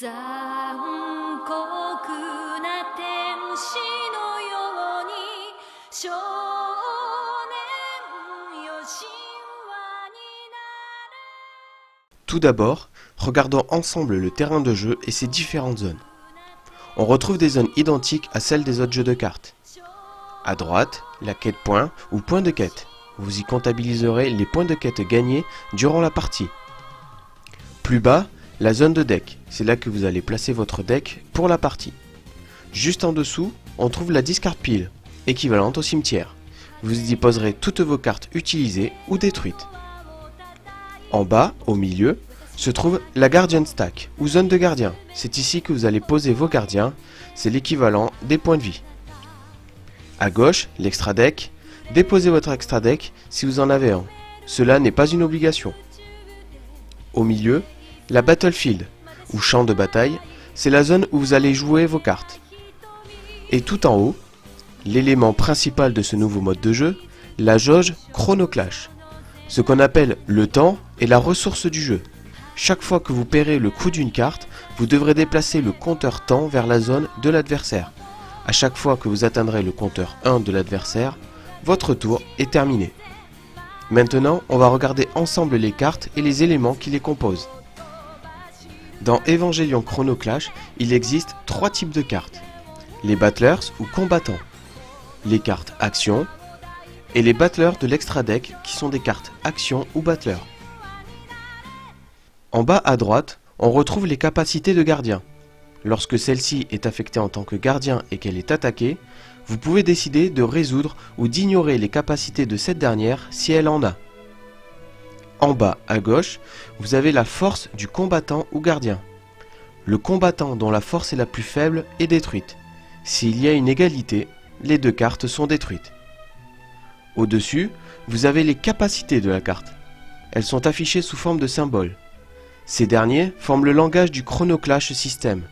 残酷な天使のように少年よ神話になる Tout d'abord, regardons ensemble le terrain de jeu et ses différentes zones. On retrouve des zones identiques à celles des autres jeux de cartes. À droite, la quête point ou point de quête. Vous y comptabiliserez les points de quête gagnés durant la partie. Plus bas, la zone de deck. C'est là que vous allez placer votre deck pour la partie. Juste en dessous, on trouve la discard pile, équivalente au cimetière. Vous y poserez toutes vos cartes utilisées ou détruites. En bas, au milieu, se trouve la Guardian Stack, ou zone de gardien. C'est ici que vous allez poser vos gardiens, c'est l'équivalent des points de vie. À gauche, l'extra deck. Déposez votre extra deck si vous en avez un. Cela n'est pas une obligation. Au milieu, la Battlefield, ou champ de bataille, c'est la zone où vous allez jouer vos cartes. Et tout en haut, l'élément principal de ce nouveau mode de jeu, la jauge Chrono Clash. Ce qu'on appelle le temps est la ressource du jeu. Chaque fois que vous paierez le coût d'une carte, vous devrez déplacer le compteur temps vers la zone de l'adversaire. À chaque fois que vous atteindrez le compteur 1 de l'adversaire, votre tour est terminé. Maintenant, on va regarder ensemble les cartes et les éléments qui les composent. Dans Evangelion Chrono Clash, il existe 3 types de cartes. Les battlers ou combattants, les cartes action et les battlers de l'extra deck qui sont des cartes action ou battlers. En bas à droite, on retrouve les capacités de gardien. Lorsque celle-ci est affectée en tant que gardien et qu'elle est attaquée, vous pouvez décider de résoudre ou d'ignorer les capacités de cette dernière si elle en a. En bas à gauche, vous avez la force du combattant ou gardien. Le combattant dont la force est la plus faible est détruite. S'il y a une égalité, les deux cartes sont détruites. Au-dessus, vous avez les capacités de la carte. Elles sont affichées sous forme de symboles. Ces derniers forment le langage du Chrono Clash système.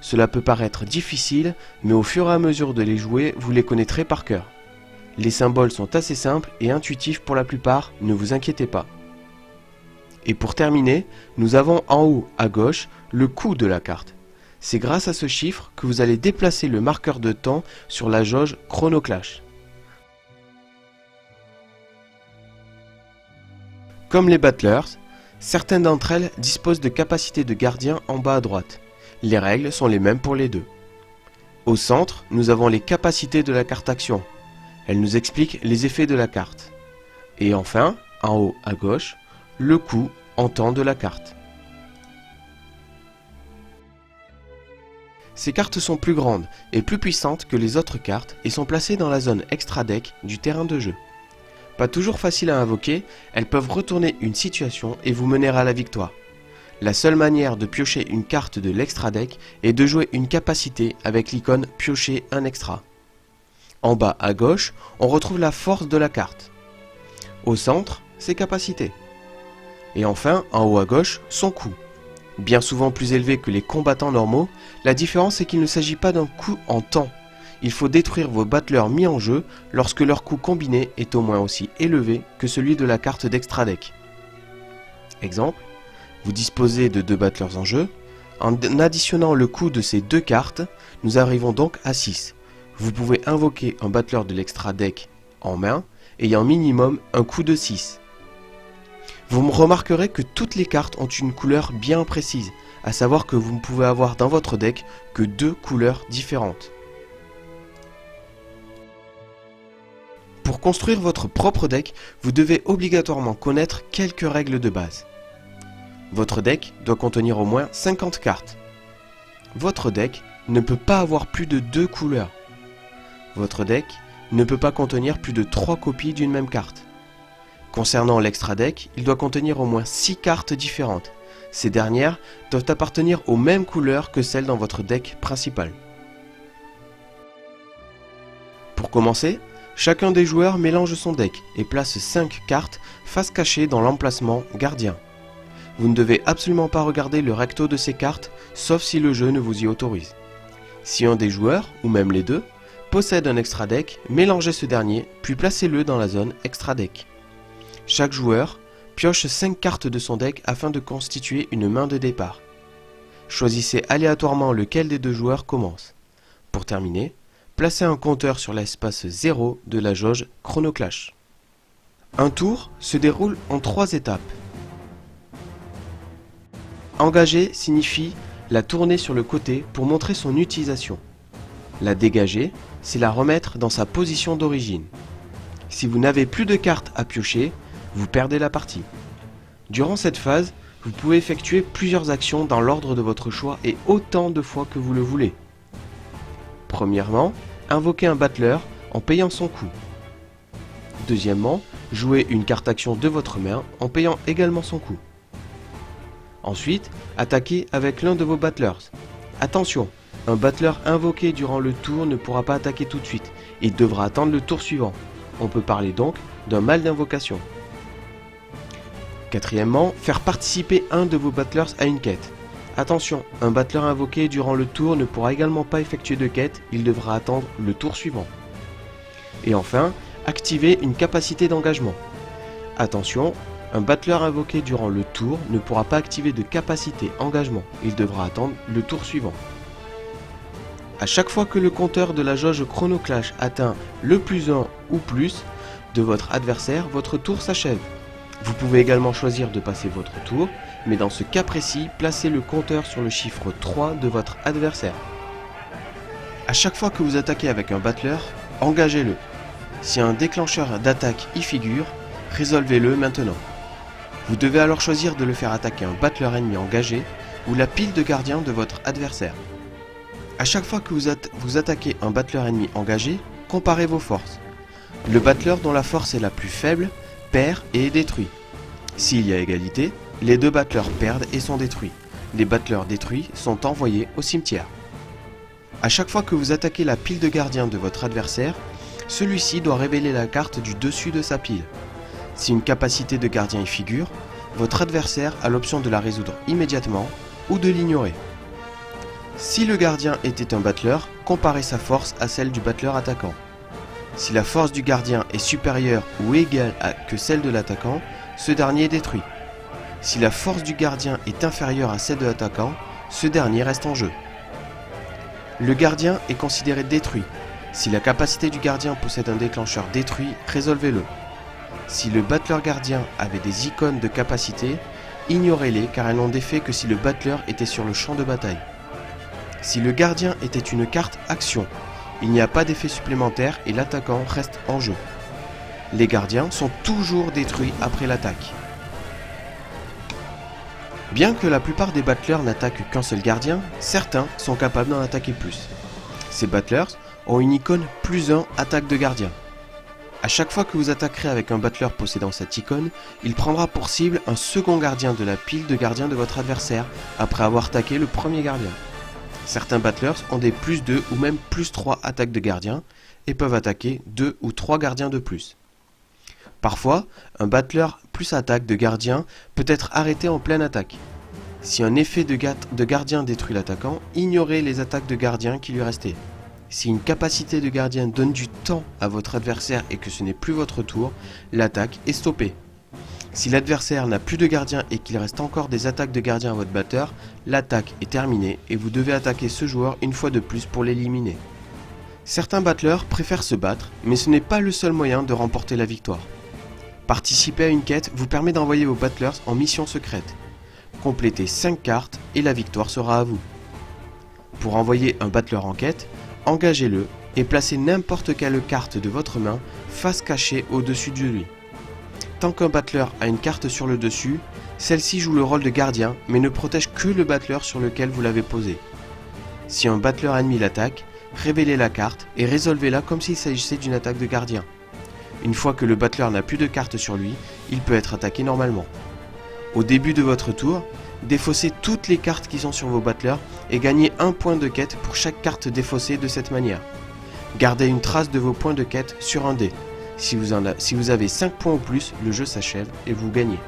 Cela peut paraître difficile, mais au fur et à mesure de les jouer, vous les connaîtrez par cœur. Les symboles sont assez simples et intuitifs pour la plupart, ne vous inquiétez pas. Et pour terminer, nous avons en haut à gauche le coût de la carte. C'est grâce à ce chiffre que vous allez déplacer le marqueur de temps sur la jauge Chrono Clash. Comme les battlers, certaines d'entre elles disposent de capacités de gardien en bas à droite. Les règles sont les mêmes pour les deux. Au centre, nous avons les capacités de la carte action. Elles nous expliquent les effets de la carte. Et enfin, en haut à gauche, le coût en temps de la carte. Ces cartes sont plus grandes et plus puissantes que les autres cartes et sont placées dans la zone extra deck du terrain de jeu. Pas toujours faciles à invoquer, elles peuvent retourner une situation et vous mener à la victoire. La seule manière de piocher une carte de l'extra deck est de jouer une capacité avec l'icône piocher un extra. En bas à gauche, on retrouve la force de la carte. Au centre, ses capacités. Et enfin, en haut à gauche, son coût. Bien souvent plus élevé que les combattants normaux, la différence est qu'il ne s'agit pas d'un coût en temps. Il faut détruire vos battlers mis en jeu lorsque leur coût combiné est au moins aussi élevé que celui de la carte d'extra deck. Exemple, vous disposez de 2 battlers en jeu. En additionnant le coût de ces 2 cartes, nous arrivons donc à 6. Vous pouvez invoquer un battler de l'extra deck en main, ayant minimum un coût de 6. Vous me remarquerez que toutes les cartes ont une couleur bien précise, à savoir que vous ne pouvez avoir dans votre deck que 2 couleurs différentes. Pour construire votre propre deck, vous devez obligatoirement connaître quelques règles de base. Votre deck doit contenir au moins 50 cartes. Votre deck ne peut pas avoir plus de 2 couleurs. Votre deck ne peut pas contenir plus de 3 copies d'une même carte. Concernant l'extra deck, il doit contenir au moins 6 cartes différentes. Ces dernières doivent appartenir aux mêmes couleurs que celles dans votre deck principal. Pour commencer, chacun des joueurs mélange son deck et place 5 cartes face cachée dans l'emplacement gardien. Vous ne devez absolument pas regarder le recto de ces cartes, sauf si le jeu ne vous y autorise. Si un des joueurs, ou même les deux, possède un extra deck, mélangez ce dernier, puis placez-le dans la zone extra deck. Chaque joueur pioche 5 cartes de son deck afin de constituer une main de départ. Choisissez aléatoirement lequel des deux joueurs commence. Pour terminer, placez un compteur sur l'espace 0 de la jauge Chrono Clash. Un tour se déroule en 3 étapes. Engager signifie la tourner sur le côté pour montrer son utilisation. La dégager, c'est la remettre dans sa position d'origine. Si vous n'avez plus de cartes à piocher, vous perdez la partie. Durant cette phase, vous pouvez effectuer plusieurs actions dans l'ordre de votre choix et autant de fois que vous le voulez. Premièrement, invoquer un battleur en payant son coût. Deuxièmement, jouer une carte action de votre main en payant également son coût. Ensuite, attaquer avec l'un de vos battlers. Attention, un battleur invoqué durant le tour ne pourra pas attaquer tout de suite et devra attendre le tour suivant. On peut parler donc d'un mal d'invocation. Quatrièmement, faire participer un de vos battlers à une quête. Attention, un battleur invoqué durant le tour ne pourra également pas effectuer de quête, il devra attendre le tour suivant. Et enfin, activer une capacité d'engagement. Attention, un battleur invoqué durant le tour ne pourra pas activer de capacité engagement, il devra attendre le tour suivant. À chaque fois que le compteur de la jauge Chrono Clash atteint le +1 ou plus de votre adversaire, votre tour s'achève. Vous pouvez également choisir de passer votre tour, mais dans ce cas précis, placez le compteur sur le chiffre 3 de votre adversaire. À chaque fois que vous attaquez avec un battleur, engagez-le. Si un déclencheur d'attaque y figure, résolvez-le maintenant. Vous devez alors choisir de le faire attaquer un battleur ennemi engagé ou la pile de gardiens de votre adversaire. À chaque fois que vous attaquez un battleur ennemi engagé, comparez vos forces. Le battleur dont la force est la plus faible perd et est détruit. S'il y a égalité, les deux battleurs perdent et sont détruits. Les battleurs détruits sont envoyés au cimetière. À chaque fois que vous attaquez la pile de gardiens de votre adversaire, celui-ci doit révéler la carte du dessus de sa pile. Si une capacité de gardien y figure, votre adversaire a l'option de la résoudre immédiatement ou de l'ignorer. Si le gardien était un battleur, comparez sa force à celle du battleur attaquant. Si la force du gardien est supérieure ou égale que celle de l'attaquant, ce dernier est détruit. Si la force du gardien est inférieure à celle de l'attaquant, ce dernier reste en jeu. Le gardien est considéré détruit. Si la capacité du gardien possède un déclencheur détruit, résolvez-le. Si le battleur gardien avait des icônes de capacité, ignorez-les car elles n'ont d'effet que si le battleur était sur le champ de bataille. Si le gardien était une carte action, il n'y a pas d'effet supplémentaire et l'attaquant reste en jeu. Les gardiens sont toujours détruits après l'attaque. Bien que la plupart des battleurs n'attaquent qu'un seul gardien, certains sont capables d'en attaquer plus. Ces battleurs ont une icône +1 attaque de gardien. A chaque fois que vous attaquerez avec un battleur possédant cette icône, il prendra pour cible un second gardien de la pile de gardiens de votre adversaire après avoir attaqué le premier gardien. Certains battleurs ont des +2 ou même +3 attaques de gardien et peuvent attaquer 2 ou 3 gardiens de plus. Parfois, un battleur plus attaque de gardien peut être arrêté en pleine attaque. Si un effet de gardien détruit l'attaquant, ignorez les attaques de gardien qui lui restaient. Si une capacité de gardien donne du temps à votre adversaire et que ce n'est plus votre tour, l'attaque est stoppée. Si l'adversaire n'a plus de gardien et qu'il reste encore des attaques de gardien à votre batteur, l'attaque est terminée et vous devez attaquer ce joueur une fois de plus pour l'éliminer. Certains battleurs préfèrent se battre, mais ce n'est pas le seul moyen de remporter la victoire. Participer à une quête vous permet d'envoyer vos battlers en mission secrète. Complétez 5 cartes et la victoire sera à vous. Pour envoyer un battleur en quête, engagez-le et placez n'importe quelle carte de votre main face cachée au-dessus de lui. Tant qu'un battleur a une carte sur le dessus, celle-ci joue le rôle de gardien mais ne protège que le battleur sur lequel vous l'avez posé. Si un battleur ennemi l'attaque, révélez la carte et résolvez-la comme s'il s'agissait d'une attaque de gardien. Une fois que le battleur n'a plus de carte sur lui, il peut être attaqué normalement. Au début de votre tour, défaussez toutes les cartes qui sont sur vos battleurs et gagnez 1 point de quête pour chaque carte défaussée de cette manière. Gardez une trace de vos points de quête sur un dé. Si vous avez 5 points ou plus, le jeu s'achève et vous gagnez.